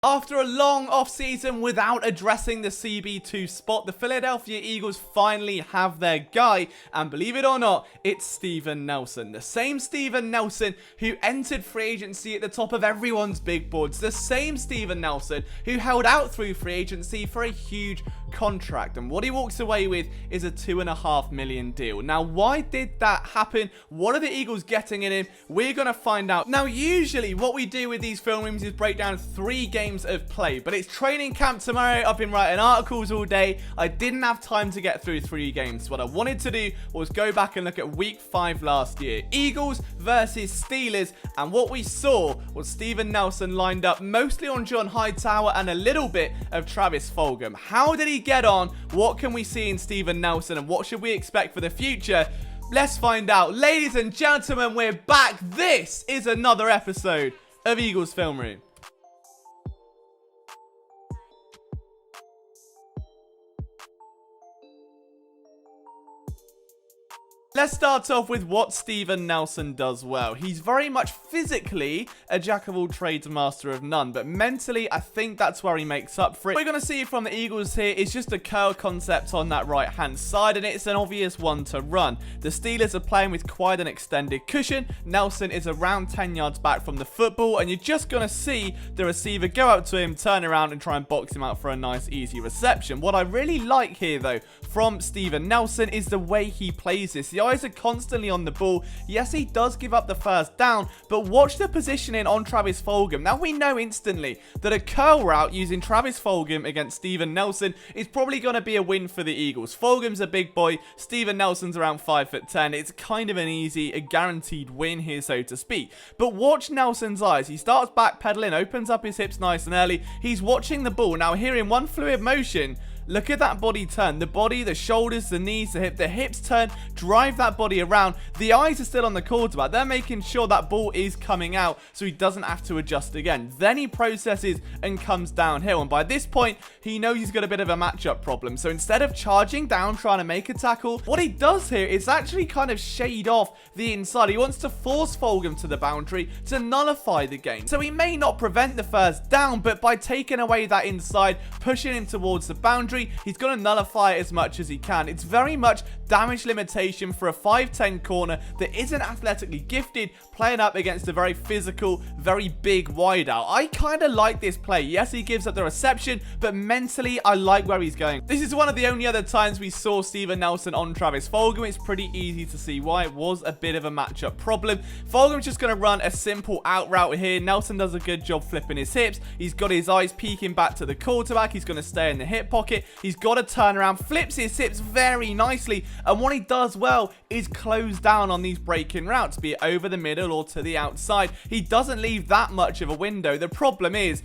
After a long off-season without addressing the CB2 spot, the Philadelphia Eagles finally have their guy, and believe it or not, it's Steven Nelson. The same Steven Nelson who entered free agency at the top of everyone's big boards. The same Steven Nelson who held out through free agency for a huge contract, and what he walks away with is a $2.5 million deal. Now, why did that happen? What are the Eagles getting in him? We're going to find out. Now, usually what we do with these film rooms is break down 3 games of play, but it's training camp tomorrow. I've been writing articles all day. I didn't have time to get through 3 games. What I wanted to do was go back and look at week 5 last year. Eagles versus Steelers, and what we saw was Steven Nelson lined up mostly on John Hightower and a little bit of Travis Fulgham. How did he get on? What can we see in Steven Nelson, and what should we expect for the future? Let's find out. Ladies and gentlemen, we're back. This is another episode of Eagles Film Room. Let's start off with what Steven Nelson does well. He's very much physically a jack of all trades, master of none, but mentally, I think that's where he makes up for it. What we're going to see from the Eagles here is just a curl concept on that right-hand side, and it's an obvious one to run. The Steelers are playing with quite an extended cushion. Nelson is around 10 yards back from the football, and you're just going to see the receiver go up to him, turn around, and try and box him out for a nice, easy reception. What I really like here, though, from Steven Nelson is the way he plays this. The eyes are constantly on the ball. Yes, he does give up the first down, but watch the positioning on Travis Fulgham. Now, we know instantly that a curl route using Travis Fulgham against Steven Nelson is probably going to be a win for the Eagles. Fulgham's a big boy. Steven Nelson's around 5'10". It's kind of an easy, a guaranteed win here, so to speak. But watch Nelson's eyes. He starts backpedaling, opens up his hips nice and early. He's watching the ball. Now, here in one fluid motion, look at that body turn. The body, the shoulders, the knees, the hips turn, drive that body around. The eyes are still on the quarterback. They're making sure that ball is coming out so he doesn't have to adjust again. Then he processes and comes downhill. And by this point, he knows he's got a bit of a matchup problem. So instead of charging down, trying to make a tackle, what he does here is actually kind of shade off the inside. He wants to force Fulgham to the boundary to nullify the game. So he may not prevent the first down, but by taking away that inside, pushing him towards the boundary, he's going to nullify it as much as he can. It's very much damage limitation for a 5'10" corner that isn't athletically gifted, playing up against a very physical, very big wideout. I kind of like this play. Yes, he gives up the reception, but mentally, I like where he's going. This is one of the only other times we saw Steven Nelson on Travis Fulgham. It's pretty easy to see why. It was a bit of a matchup problem. Fulgham's just going to run a simple out route here. Nelson does a good job flipping his hips. He's got his eyes peeking back to the quarterback. He's going to stay in the hip pocket. He's got to turn around, flips his hips very nicely, and what he does well is close down on these breaking routes, be it over the middle or to the outside. He doesn't leave that much of a window. The problem is,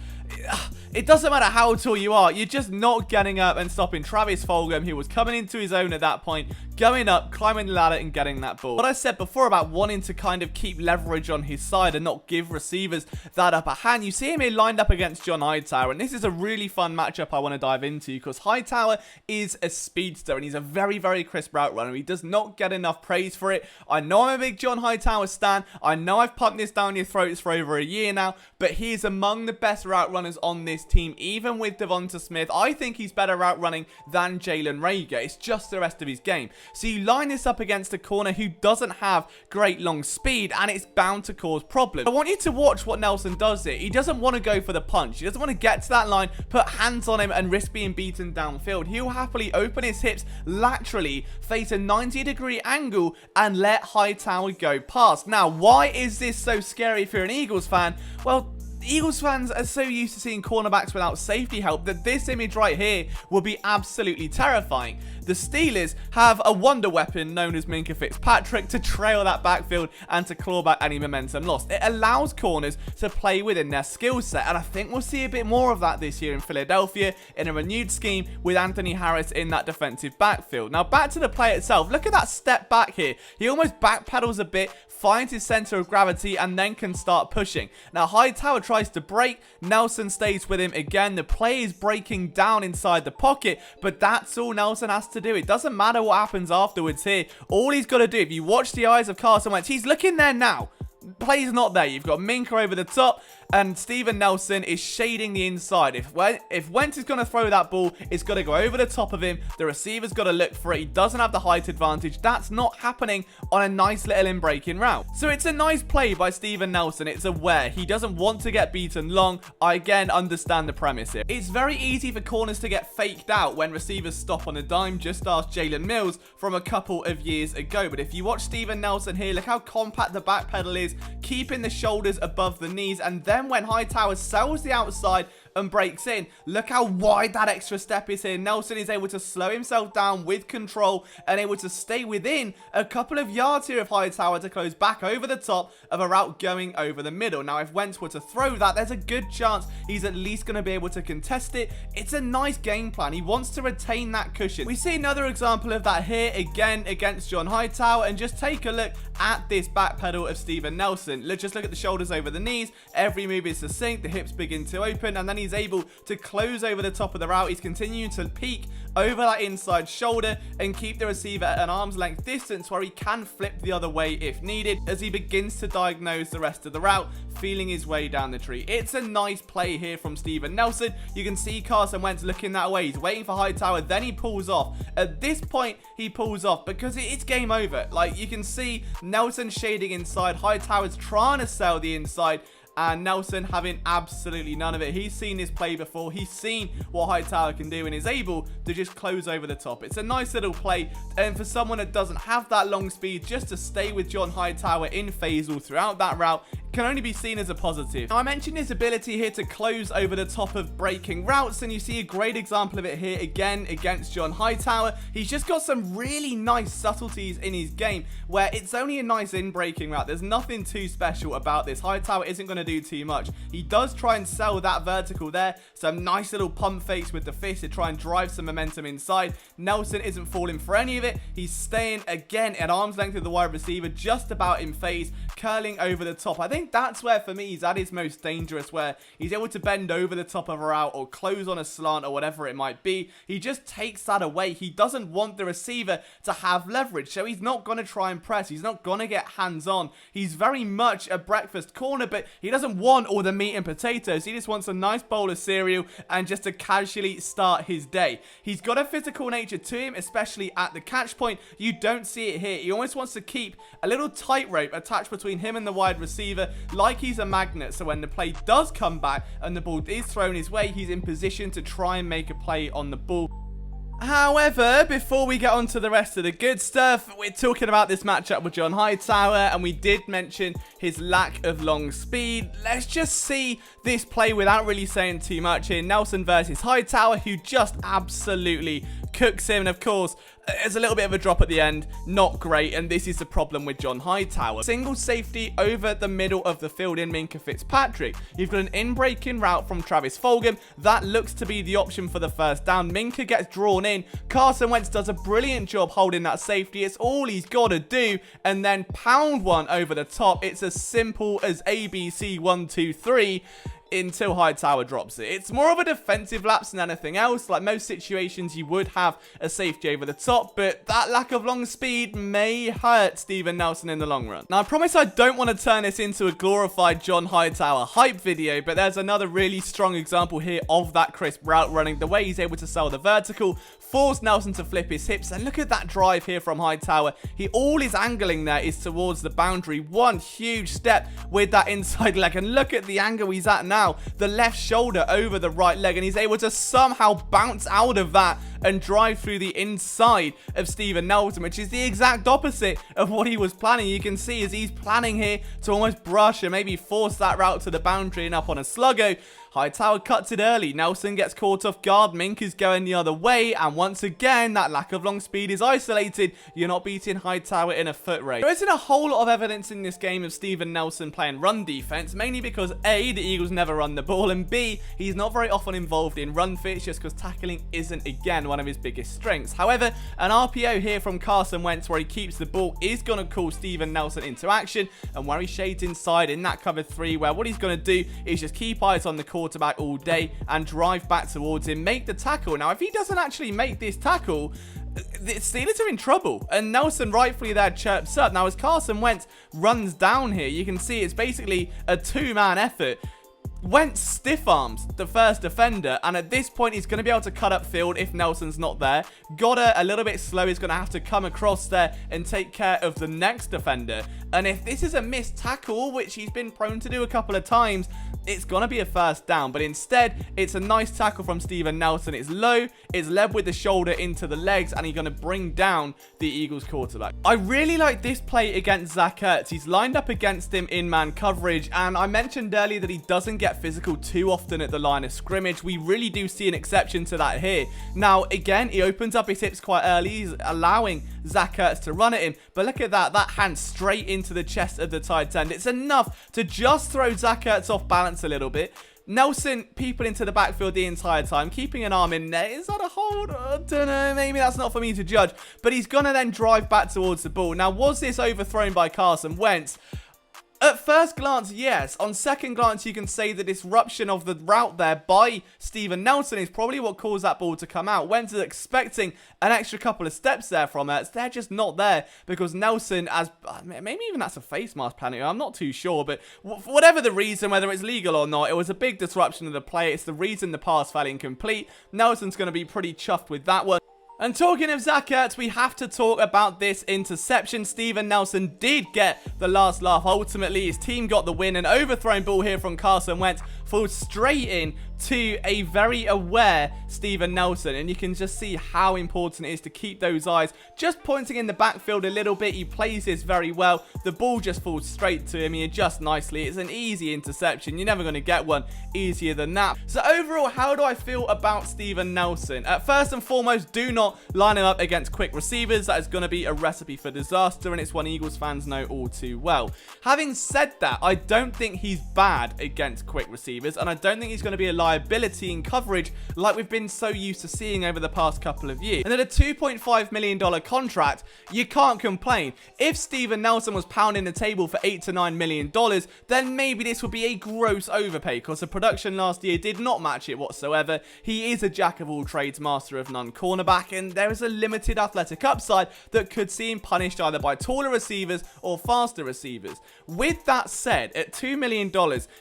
it doesn't matter how tall you are, you're just not getting up and stopping Travis Fulgham, who was coming into his own at that point, going up, climbing the ladder, and getting that ball. What I said before about wanting to kind of keep leverage on his side and not give receivers that upper hand, you see him here lined up against John Hightower, and this is a really fun matchup I want to dive into because Hightower is a speedster, and he's a very, very crisp route runner. He does not get enough praise for it. I know I'm a big John Hightower stan. I know I've pumped this down your throats for over a year now, but he is among the best route runners on this team, even with Devonta Smith. I think he's better route running than Jalen Reagor. It's just the rest of his game. So you line this up against a corner who doesn't have great long speed, and it's bound to cause problems. I want you to watch what Nelson does here. He doesn't want to go for the punch. He doesn't want to get to that line, put hands on him, and risk being beaten downfield. He'll happily open his hips laterally, face a 90-degree angle, and let Hightower go past. Now, why is this so scary if you're an Eagles fan? Well, Eagles fans are so used to seeing cornerbacks without safety help that this image right here will be absolutely terrifying. The Steelers have a wonder weapon known as Minkah Fitzpatrick to trail that backfield and to claw back any momentum lost. It allows corners to play within their skill set, and I think we'll see a bit more of that this year in Philadelphia in a renewed scheme with Anthony Harris in that defensive backfield. Now, back to the play itself. Look at that step back here. He almost backpedals a bit, finds his center of gravity, and then can start pushing. Now, Hightower tries to break. Nelson stays with him again. The play is breaking down inside the pocket, but that's all Nelson has to do. It doesn't matter what happens afterwards here. All he's got to do, if you watch the eyes of Carson Wentz, he's looking there now. Play's not there. You've got Minkah over the top, and Steven Nelson is shading the inside. If Wentz is going to throw that ball, it's got to go over the top of him. The receiver's got to look for it. He doesn't have the height advantage. That's not happening on a nice little in-breaking route. So it's a nice play by Steven Nelson. It's aware. He doesn't want to get beaten long. I, again, understand the premise here. It's very easy for corners to get faked out when receivers stop on a dime. Just ask Jalen Mills from a couple of years ago. But if you watch Steven Nelson here, look how compact the back pedal is, keeping the shoulders above the knees. And then when Hightower sells the outside and breaks in, look how wide that extra step is here. Nelson is able to slow himself down with control and able to stay within a couple of yards here of Hightower to close back over the top of a route going over the middle. Now, if Wentz were to throw that, there's a good chance he's at least going to be able to contest it. It's a nice game plan. He wants to retain that cushion. We see another example of that here again against John Hightower, and just take a look at this back pedal of Steven Nelson. Just look at the shoulders over the knees. Every move is succinct. The hips begin to open, and then he's able to close over the top of the route. He's continuing to peek over that inside shoulder and keep the receiver at an arm's length distance where he can flip the other way if needed as he begins to diagnose the rest of the route, feeling his way down the tree. It's a nice play here from Steven Nelson. You can see Carson Wentz looking that way. He's waiting for Hightower, then he pulls off. At this point, he pulls off because it's game over. Like, you can see Nelson shading inside. Hightower's trying to sell the inside, and Nelson having absolutely none of it. He's seen this play before. He's seen what Hightower can do and is able to just close over the top. It's a nice little play, and for someone that doesn't have that long speed, just to stay with John Hightower in phase all throughout that route can only be seen as a positive. Now, I mentioned his ability here to close over the top of breaking routes, and you see a great example of it here again against John Hightower. He's just got some really nice subtleties in his game where it's only a nice in-breaking route. There's nothing too special about this. Hightower isn't going to do too much. He does try and sell that vertical there. Some nice little pump fakes with the fist to try and drive some momentum inside. Nelson isn't falling for any of it. He's staying again at arm's length of the wide receiver, just about in phase, curling over the top. I think that's where, for me, he's at his most dangerous, where he's able to bend over the top of a route or close on a slant or whatever it might be. He just takes that away. He doesn't want the receiver to have leverage, so he's not going to try and press. He's not going to get hands-on. He's very much a breakfast corner, but he doesn't want all the meat and potatoes. He just wants a nice bowl of cereal and just to casually start his day. He's got a physical nature to him, especially at the catch point. You don't see it here. He almost wants to keep a little tightrope attached between him and the wide receiver, like he's a magnet, so when the play does come back and the ball is thrown his way, he's in position to try and make a play on the ball. However, before we get on to the rest of the good stuff, we're talking about this matchup with John Hightower, and we did mention his lack of long speed. Let's just see this play without really saying too much here. Nelson versus Hightower, who just absolutely cooks him, and of course, there's a little bit of a drop at the end. Not great, and this is the problem with John Hightower. Single safety over the middle of the field in Minkah Fitzpatrick. You've got an in-breaking route from Travis Fulgham. That looks to be the option for the first down. Minkah gets drawn in. Carson Wentz does a brilliant job holding that safety. It's all he's got to do, and then pound one over the top. It's as simple as ABC 1, 2, 3. Until Hightower drops it. It's more of a defensive lapse than anything else. Like most situations, you would have a safety over the top, but that lack of long speed may hurt Steven Nelson in the long run. Now, I promise I don't want to turn this into a glorified John Hightower hype video, but there's another really strong example here of that crisp route running. The way he's able to sell the vertical, force Nelson to flip his hips, and look at that drive here from Hightower. All his angling there is towards the boundary. One huge step with that inside leg, and look at the angle he's at now. The left shoulder over the right leg, and he's able to somehow bounce out of that and drive through the inside of Steven Nelson, which is the exact opposite of what he was planning. You can see as he's planning here to almost brush and maybe force that route to the boundary and up on a sluggo. Hightower cuts it early. Nelson gets caught off guard. Minkah's going the other way. And once again, that lack of long speed is isolated. You're not beating Hightower in a foot race. There isn't a whole lot of evidence in this game of Steven Nelson playing run defense, mainly because A, the Eagles never run the ball, and B, he's not very often involved in run fits just because tackling isn't, again, one of his biggest strengths. However, an RPO here from Carson Wentz where he keeps the ball is going to call Steven Nelson into action, and where he shades inside in that cover 3, where what he's going to do is just keep eyes on the quarterback all day and drive back towards him, make the tackle. Now, if he doesn't actually make this tackle, the Steelers are in trouble, and Nelson rightfully there chirps up. Now, as Carson Wentz runs down here, you can see it's basically a two-man effort. Wentz stiff arms the first defender, and at this point he's going to be able to cut upfield if Nelson's not there. Goddard, a little bit slow, is going to have to come across there and take care of the next defender. And if this is a missed tackle, which he's been prone to do a couple of times, it's going to be a first down. But instead, it's a nice tackle from Steven Nelson. It's low, it's led with the shoulder into the legs, and he's going to bring down the Eagles quarterback. I really like this play against Zach Ertz. He's lined up against him in man coverage, and I mentioned earlier that he doesn't get physical too often at the line of scrimmage. We really do see an exception to that here. Now, again, he opens up his hips quite early. He's allowing Zach Ertz to run at him, but look at that hand straight into the chest of the tight end. It's enough to just throw Zach Ertz off balance a little bit. Nelson people into the backfield the entire time, keeping an arm in there. Is that a hold? I don't know, maybe that's not for me to judge, but he's gonna then drive back towards the ball. Now, was this overthrown by Carson Wentz? At first glance, yes. On second glance, you can say the disruption of the route there by Steven Nelson is probably what caused that ball to come out. Wentz is expecting an extra couple of steps there from Ertz. They're just not there because Nelson, as maybe even that's a face mask penalty, I'm not too sure, but for whatever the reason, whether it's legal or not, it was a big disruption of the play. It's the reason the pass fell incomplete. Nelson's going to be pretty chuffed with that one. And talking of Zach Ertz, we have to talk about this interception. Steven Nelson did get the last laugh. Ultimately, his team got the win. An overthrown ball here from Carson Wentz falls straight in to a very aware Steven Nelson, and you can just see how important it is to keep those eyes just pointing in the backfield a little bit. He plays this very well. The ball just falls straight to him. He adjusts nicely. It's an easy interception. You're never going to get one easier than that. So overall, how do I feel about Steven Nelson? First and foremost, do not line him up against quick receivers. That is going to be a recipe for disaster, and it's one Eagles fans know all too well. Having said that, I don't think he's bad against quick receivers, and I don't think he's going to be a liability in coverage like we've been so used to seeing over the past couple of years. And at a $2.5 million contract, you can't complain. If Steven Nelson was pounding the table for $8 to $9 million, then maybe this would be a gross overpay because the production last year did not match it whatsoever. He is a jack of all trades, master of none cornerback, and there is a limited athletic upside that could see him punished either by taller receivers or faster receivers. With that said, at $2 million,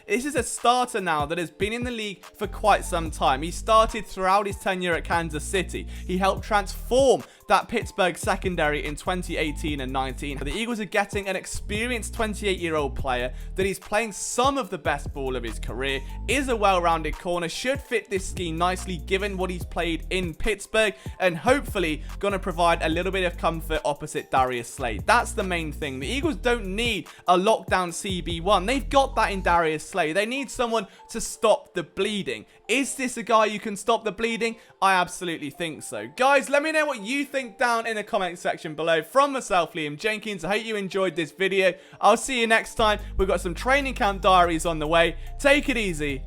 this is a starter now that has been in the league for quite some time. He started throughout his tenure at Kansas City. He helped transform that Pittsburgh secondary in 2018 and 19. The Eagles are getting an experienced 28-year-old player that is playing some of the best ball of his career, is a well-rounded corner, should fit this scheme nicely given what he's played in Pittsburgh, and hopefully going to provide a little bit of comfort opposite Darius Slay. That's the main thing. The Eagles don't need a lockdown CB1. They've got that in Darius Slay. They need someone to stop the bleeding. Is this a guy you can stop the bleeding? I absolutely think so. Guys, let me know what you think down in the comment section below. From myself, Liam Jenkins, I hope you enjoyed this video. I'll see you next time. We've got some training camp diaries on the way. Take it easy.